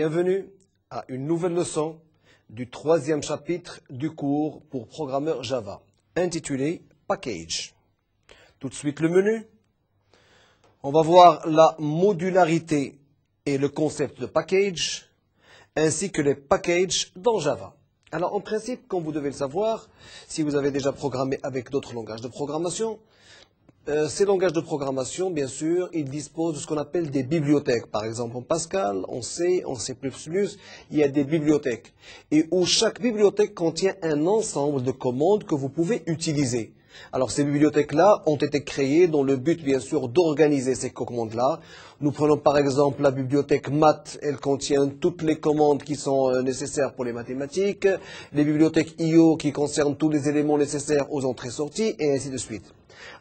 Bienvenue à une nouvelle leçon du troisième chapitre du cours pour programmeurs Java, intitulé Package. Tout de suite le menu. On va voir la modularité et le concept de package, ainsi que les packages dans Java. Alors en principe, comme vous devez le savoir, si vous avez déjà programmé avec d'autres langages de programmation, ces langages de programmation, bien sûr, ils disposent de ce qu'on appelle des bibliothèques. Par exemple, en Pascal, en C, en C++, il y a des bibliothèques. Et où chaque bibliothèque contient un ensemble de commandes que vous pouvez utiliser. Alors, ces bibliothèques-là ont été créées dans le but, bien sûr, d'organiser ces commandes-là. Nous prenons par exemple la bibliothèque maths, elle contient toutes les commandes qui sont nécessaires pour les mathématiques, les bibliothèques IO qui concernent tous les éléments nécessaires aux entrées-sorties, et ainsi de suite.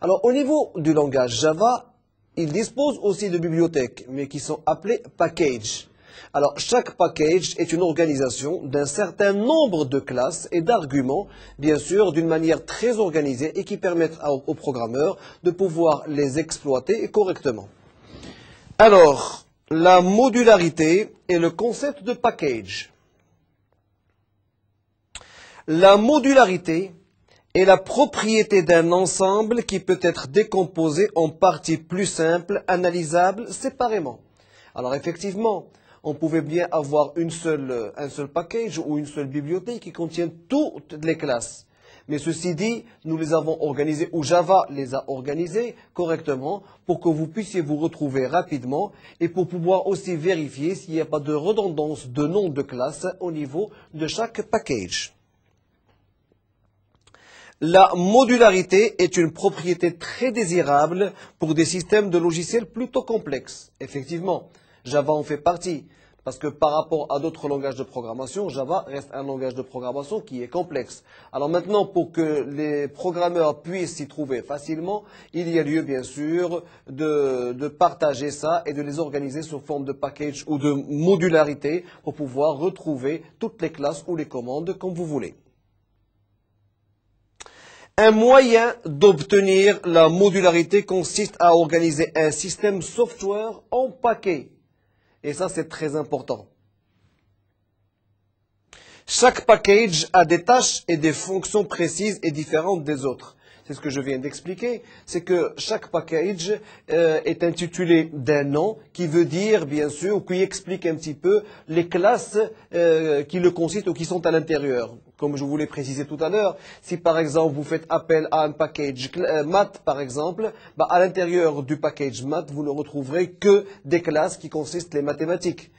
Alors, au niveau du langage Java, il dispose aussi de bibliothèques, mais qui sont appelées packages. Alors, chaque package est une organisation d'un certain nombre de classes et d'arguments, bien sûr, d'une manière très organisée et qui permettent aux programmeurs de pouvoir les exploiter correctement. Alors, la modularité et le concept de package. La modularité est la propriété d'un ensemble qui peut être décomposé en parties plus simples, analysables séparément. Alors effectivement, on pouvait bien avoir un seul package ou une seule bibliothèque qui contient toutes les classes. Mais ceci dit, nous les avons organisés, ou Java les a organisés correctement pour que vous puissiez vous retrouver rapidement et pour pouvoir aussi vérifier s'il n'y a pas de redondance de nom de classe au niveau de chaque package. La modularité est une propriété très désirable pour des systèmes de logiciels plutôt complexes. Effectivement, Java en fait partie, parce que par rapport à d'autres langages de programmation, Java reste un langage de programmation qui est complexe. Alors maintenant, pour que les programmeurs puissent s'y trouver facilement, il y a lieu bien sûr de partager ça et de les organiser sous forme de package ou de modularité pour pouvoir retrouver toutes les classes ou les commandes comme vous voulez. Un moyen d'obtenir la modularité consiste à organiser un système software en paquets. Et ça, c'est très important. Chaque package a des tâches et des fonctions précises et différentes des autres. C'est ce que je viens d'expliquer. C'est que chaque package est intitulé d'un nom qui veut dire, bien sûr, ou qui explique un petit peu les classes qui le constituent ou qui sont à l'intérieur. Comme je vous l'ai précisé tout à l'heure, si par exemple vous faites appel à un package math par exemple, à l'intérieur du package math, vous ne retrouverez que des classes qui consistent les mathématiques.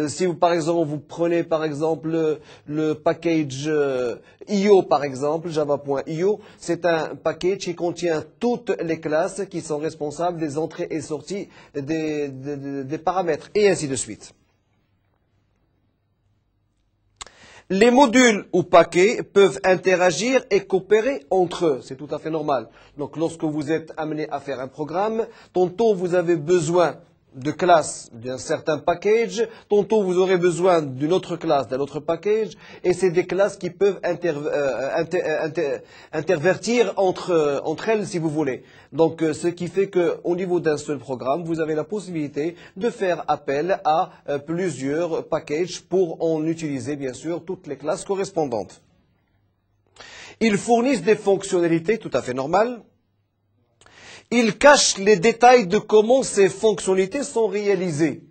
Si vous, par exemple, vous prenez par exemple le package IO par exemple, java.io, c'est un package qui contient toutes les classes qui sont responsables des entrées et sorties des paramètres et ainsi de suite. Les modules ou paquets peuvent interagir et coopérer entre eux. C'est tout à fait normal. Donc, lorsque vous êtes amené à faire un programme, tantôt vous avez besoin de classes d'un certain package, tantôt vous aurez besoin d'une autre classe, d'un autre package, et c'est des classes qui peuvent intervertir entre elles si vous voulez. Donc ce qui fait qu'au niveau d'un seul programme, vous avez la possibilité de faire appel à plusieurs packages pour en utiliser bien sûr toutes les classes correspondantes. Ils fournissent des fonctionnalités tout à fait normales. Il cache les détails de comment ces fonctionnalités sont réalisées.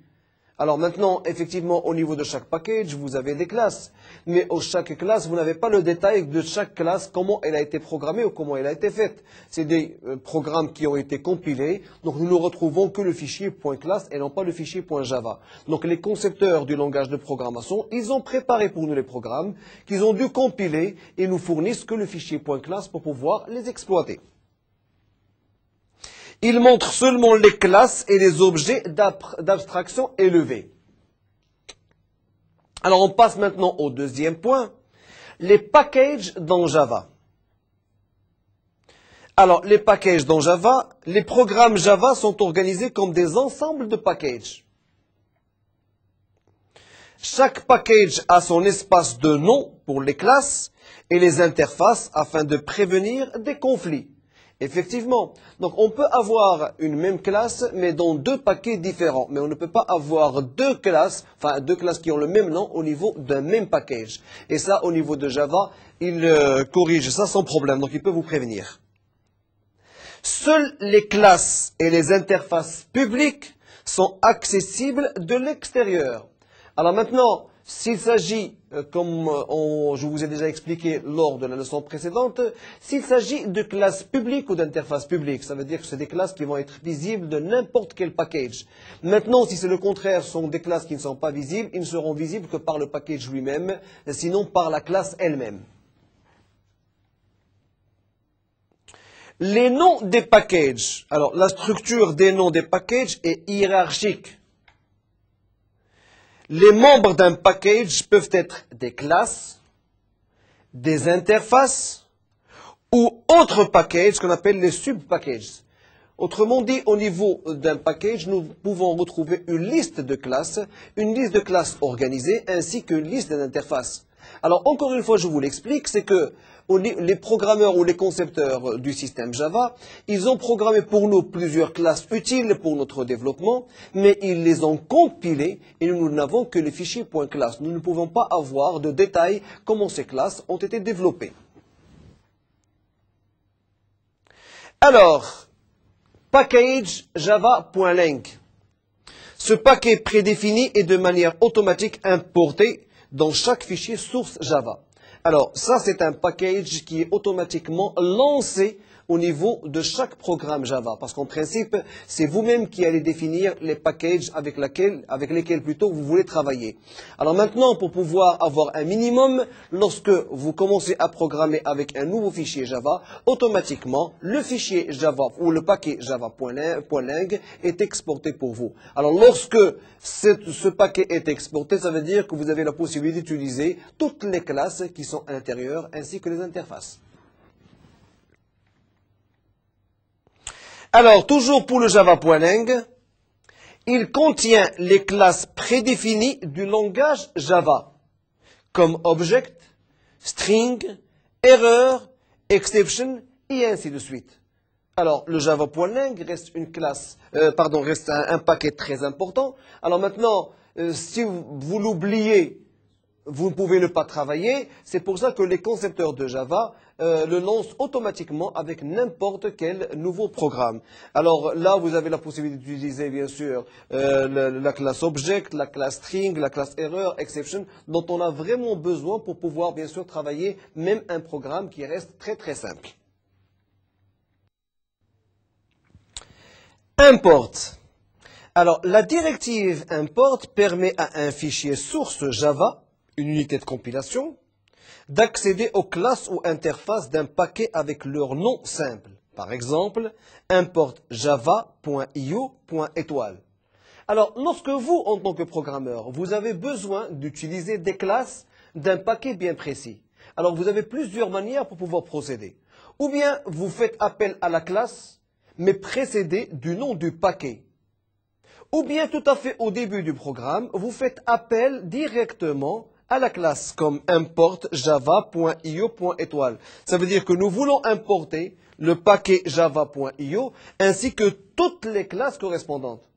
Alors maintenant, effectivement, au niveau de chaque package, vous avez des classes. Mais au chaque classe, vous n'avez pas le détail de chaque classe, comment elle a été programmée ou comment elle a été faite. C'est des programmes qui ont été compilés, donc nous ne retrouvons que le fichier .class et non pas le fichier .java. Donc les concepteurs du langage de programmation, ils ont préparé pour nous les programmes qu'ils ont dû compiler et nous fournissent que le fichier .class pour pouvoir les exploiter. Il montre seulement les classes et les objets d'abstraction élevée. Alors on passe maintenant au deuxième point, les packages dans Java. Alors les packages dans Java, les programmes Java sont organisés comme des ensembles de packages. Chaque package a son espace de nom pour les classes et les interfaces afin de prévenir des conflits. Effectivement. Donc, on peut avoir une même classe, mais dans deux paquets différents. Mais on ne peut pas avoir deux classes qui ont le même nom au niveau d'un même package. Et ça, au niveau de Java, il corrige ça sans problème. Donc, il peut vous prévenir. Seules les classes et les interfaces publiques sont accessibles de l'extérieur. Alors maintenant, s'il s'agit, comme je vous ai déjà expliqué lors de la leçon précédente, s'il s'agit de classes publiques ou d'interfaces publiques, ça veut dire que c'est des classes qui vont être visibles de n'importe quel package. Maintenant, si c'est le contraire, ce sont des classes qui ne sont pas visibles, ils ne seront visibles que par le package lui-même, sinon par la classe elle-même. Les noms des packages. Alors, la structure des noms des packages est hiérarchique. Les membres d'un package peuvent être des classes, des interfaces ou autres packages qu'on appelle les sub-packages. Autrement dit, au niveau d'un package, nous pouvons retrouver une liste de classes organisées ainsi qu'une liste d'interfaces. Alors, encore une fois, je vous l'explique, c'est que les programmeurs ou les concepteurs du système Java, ils ont programmé pour nous plusieurs classes utiles pour notre développement, mais ils les ont compilées et nous n'avons que les fichiers .class. Nous ne pouvons pas avoir de détails comment ces classes ont été développées. Alors, package java.lang. Ce paquet prédéfini est de manière automatique importé dans chaque fichier source Java. Alors, ça, c'est un package qui est automatiquement lancé au niveau de chaque programme Java. Parce qu'en principe, c'est vous-même qui allez définir les packages avec lesquels plutôt vous voulez travailler. Alors maintenant, pour pouvoir avoir un minimum, lorsque vous commencez à programmer avec un nouveau fichier Java, automatiquement, le fichier Java ou le paquet java.lang est exporté pour vous. Alors lorsque ce paquet est exporté, ça veut dire que vous avez la possibilité d'utiliser toutes les classes qui sont à l'intérieur ainsi que les interfaces. Alors, toujours pour le java.lang, il contient les classes prédéfinies du langage Java, comme object, string, error, exception, et ainsi de suite. Alors, le java.lang reste reste un paquet très important. Alors maintenant, si vous l'oubliez, vous ne pouvez ne pas travailler. C'est pour ça que les concepteurs de Java le lancent automatiquement avec n'importe quel nouveau programme. Alors là, vous avez la possibilité d'utiliser bien sûr la classe object, la classe string, la classe error, exception, dont on a vraiment besoin pour pouvoir bien sûr travailler même un programme qui reste très très simple. Import. Alors la directive import permet à un fichier source Java, une unité de compilation, d'accéder aux classes ou interfaces d'un paquet avec leur nom simple. Par exemple, import java.io.étoile. Alors, lorsque vous, en tant que programmeur, vous avez besoin d'utiliser des classes d'un paquet bien précis, alors vous avez plusieurs manières pour pouvoir procéder. Ou bien, vous faites appel à la classe, mais précédée du nom du paquet. Ou bien, tout à fait au début du programme, vous faites appel directement à la classe comme import java.io.étoile. Ça veut dire que nous voulons importer le paquet java.io ainsi que toutes les classes correspondantes.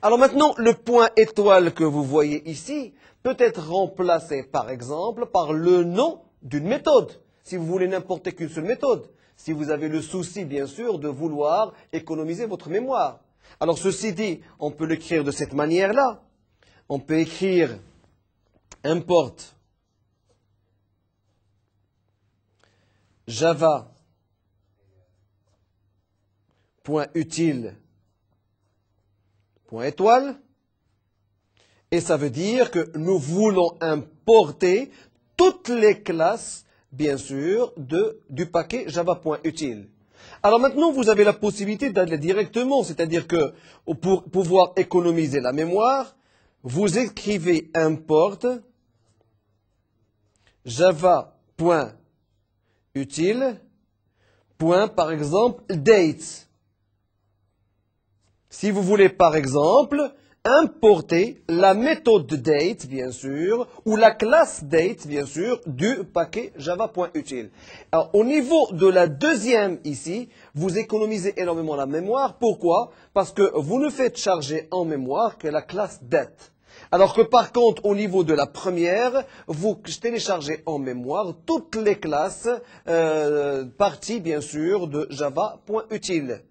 Alors maintenant, le point étoile que vous voyez ici peut être remplacé par exemple par le nom d'une méthode, si vous voulez n'importe qu'une seule méthode, si vous avez le souci bien sûr de vouloir économiser votre mémoire. Alors ceci dit, on peut l'écrire de cette manière-là. On peut écrire import java.utile.étoile et ça veut dire que nous voulons importer toutes les classes, bien sûr, du paquet java.utile. Alors maintenant, vous avez la possibilité d'aller directement, c'est-à-dire que pour pouvoir économiser la mémoire, vous écrivez import java.utile. Par exemple, date. Si vous voulez, par exemple, importer la méthode date, bien sûr, ou la classe date, bien sûr, du paquet java.util. Alors, au niveau de la deuxième ici, vous économisez énormément la mémoire. Pourquoi? Parce que vous ne faites charger en mémoire que la classe date. Alors que par contre, au niveau de la première, vous téléchargez en mémoire toutes les classes parties, bien sûr, de java.util.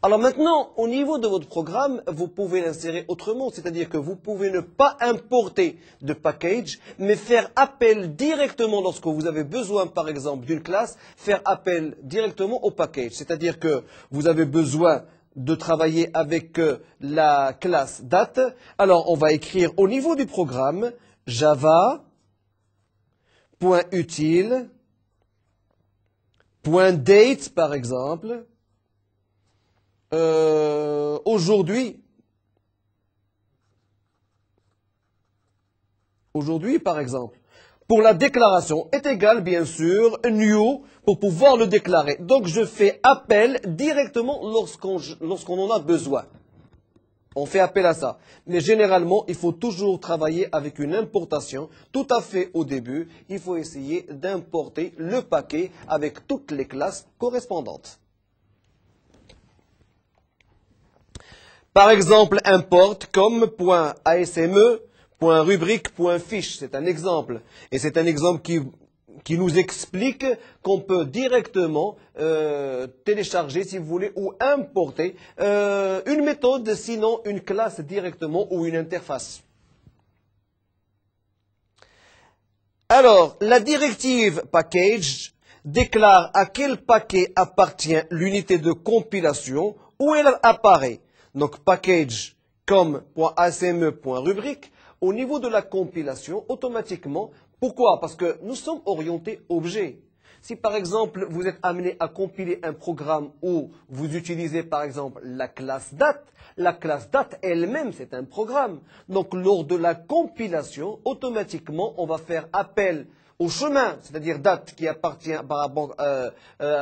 Alors maintenant, au niveau de votre programme, vous pouvez l'insérer autrement, c'est-à-dire que vous pouvez ne pas importer de package, mais faire appel directement lorsque vous avez besoin, par exemple, d'une classe, faire appel directement au package. C'est-à-dire que vous avez besoin de travailler avec la classe date. Alors, on va écrire au niveau du programme java.util.date, par exemple. Aujourd'hui, par exemple, pour la déclaration est égal, bien sûr, new pour pouvoir le déclarer. Donc, je fais appel directement lorsqu'on en a besoin. On fait appel à ça. Mais généralement, il faut toujours travailler avec une importation. Tout à fait au début, il faut essayer d'importer le paquet avec toutes les classes correspondantes. Par exemple, import comme .asme, .rubrique, .fiche. C'est un exemple. Et c'est un exemple qui nous explique qu'on peut directement télécharger, si vous voulez, ou importer une méthode, sinon une classe directement ou une interface. Alors, la directive package déclare à quel paquet appartient l'unité de compilation où elle apparaît. Donc, package comme .asme.rubrique, au niveau de la compilation, automatiquement. Pourquoi? Parce que nous sommes orientés objet. Si par exemple, vous êtes amené à compiler un programme où vous utilisez par exemple la classe date elle-même, c'est un programme. Donc, lors de la compilation, automatiquement, on va faire appel au chemin, c'est-à-dire date qui appartient par rapport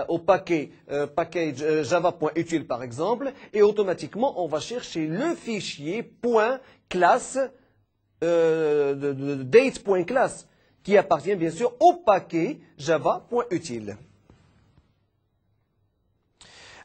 au package java.util par exemple, et automatiquement on va chercher le fichier .classe date.class qui appartient bien sûr au paquet java.util.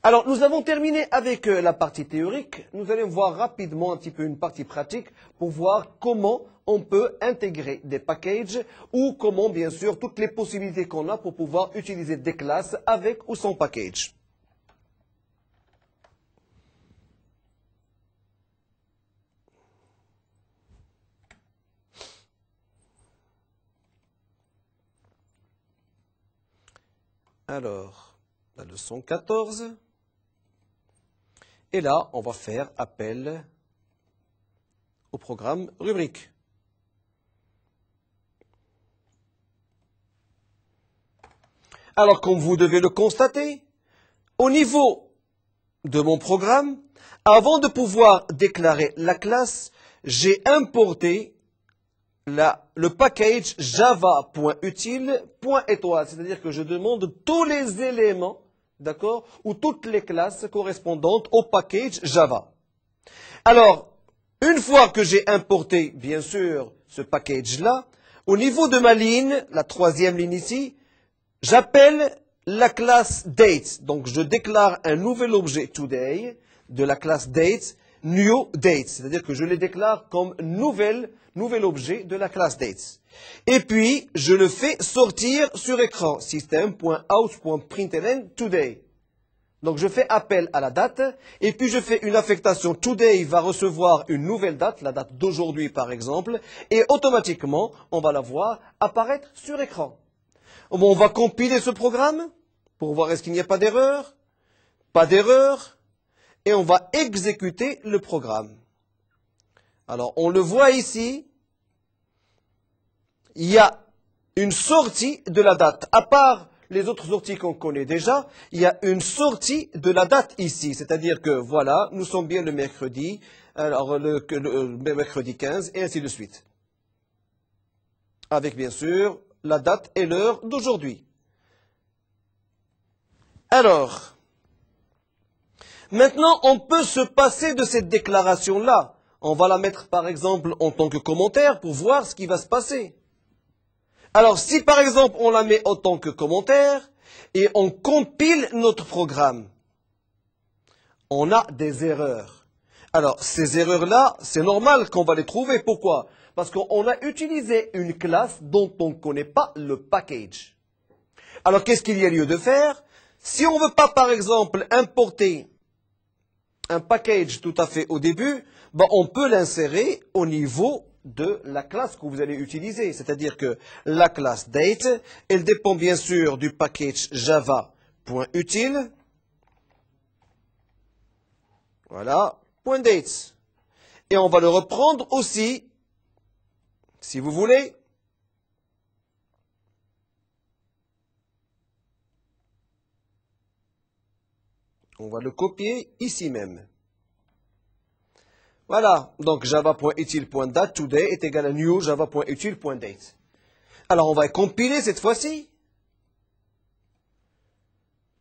Alors, nous avons terminé avec la partie théorique. Nous allons voir rapidement un petit peu une partie pratique pour voir comment on peut intégrer des packages ou comment, bien sûr, toutes les possibilités qu'on a pour pouvoir utiliser des classes avec ou sans package. Alors, la leçon 14. Et là, on va faire appel au programme rubrique. Alors, comme vous devez le constater, au niveau de mon programme, avant de pouvoir déclarer la classe, j'ai importé le package java.util.étoile. C'est-à-dire que je demande tous les éléments, d'accord, ou toutes les classes correspondantes au package Java. Alors, une fois que j'ai importé, bien sûr, ce package-là, au niveau de ma ligne, la troisième ligne ici, j'appelle la classe date. Donc, je déclare un nouvel objet today de la classe date, new date. C'est-à-dire que je les déclare comme nouvel objet de la classe date. Et puis, je le fais sortir sur écran. System.out.println today. Donc, je fais appel à la date. Et puis, je fais une affectation. Today va recevoir une nouvelle date, la date d'aujourd'hui par exemple. Et automatiquement, on va la voir apparaître sur écran. Bon, on va compiler ce programme pour voir est-ce qu'il n'y a pas d'erreur. Pas d'erreur. Et on va exécuter le programme. Alors, on le voit ici. Il y a une sortie de la date. À part les autres sorties qu'on connaît déjà, il y a une sortie de la date ici. C'est-à-dire que, voilà, nous sommes bien le mercredi, alors le mercredi 15, et ainsi de suite. Avec, bien sûr, la date et l'heure d'aujourd'hui. Alors, maintenant, on peut se passer de cette déclaration-là. on va la mettre par exemple en tant que commentaire pour voir ce qui va se passer. Alors si par exemple on la met en tant que commentaire et on compile notre programme, on a des erreurs. Alors ces erreurs-là, c'est normal qu'on va les trouver. Pourquoi? Parce qu'on a utilisé une classe dont on ne connaît pas le package. Alors qu'est-ce qu'il y a lieu de faire? Si on ne veut pas par exemple importer un package tout à fait au début, ben, on peut l'insérer au niveau de la classe que vous allez utiliser. C'est-à-dire que la classe date, elle dépend bien sûr du package java.util. Voilà, .date. Et on va le reprendre aussi, si vous voulez. On va le copier ici même. Voilà, donc java.util.date today est égal à new java.util.date. Alors on va compiler cette fois-ci.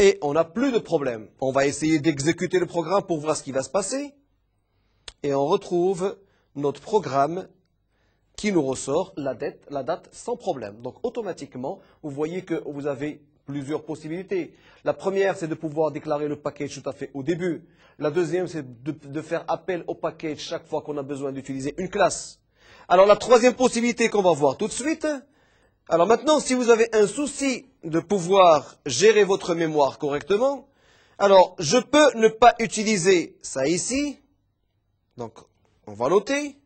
Et on n'a plus de problème. On va essayer d'exécuter le programme pour voir ce qui va se passer. Et on retrouve notre programme qui nous ressort la date sans problème. Donc automatiquement, vous voyez que vous avez plusieurs possibilités. La première, c'est de pouvoir déclarer le package tout à fait au début. La deuxième, c'est de faire appel au package chaque fois qu'on a besoin d'utiliser une classe. Alors la troisième possibilité qu'on va voir tout de suite. Alors maintenant, si vous avez un souci de pouvoir gérer votre mémoire correctement, alors je peux ne pas utiliser ça ici. Donc on va noter.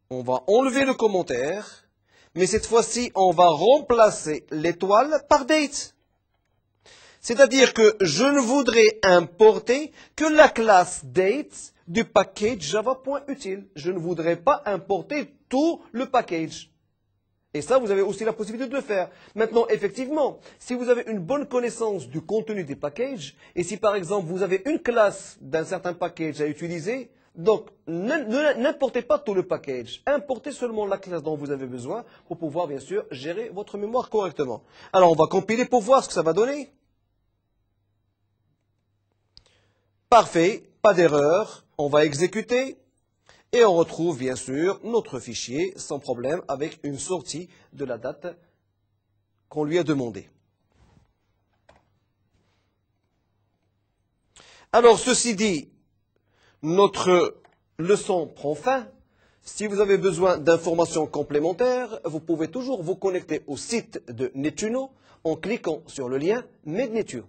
On va enlever le commentaire, mais cette fois-ci, on va remplacer l'étoile par date. C'est-à-dire que je ne voudrais importer que la classe date du package java.util. Je ne voudrais pas importer tout le package. Et ça, vous avez aussi la possibilité de le faire. Maintenant, effectivement, si vous avez une bonne connaissance du contenu des packages, et si par exemple vous avez une classe d'un certain package à utiliser, donc n'importez pas tout le package. Importez seulement la classe dont vous avez besoin pour pouvoir, bien sûr, gérer votre mémoire correctement. Alors, on va compiler pour voir ce que ça va donner. Parfait, pas d'erreur. On va exécuter. Et on retrouve bien sûr notre fichier sans problème avec une sortie de la date qu'on lui a demandée. Alors ceci dit, notre leçon prend fin. Si vous avez besoin d'informations complémentaires, vous pouvez toujours vous connecter au site de Netuno en cliquant sur le lien MedNetu.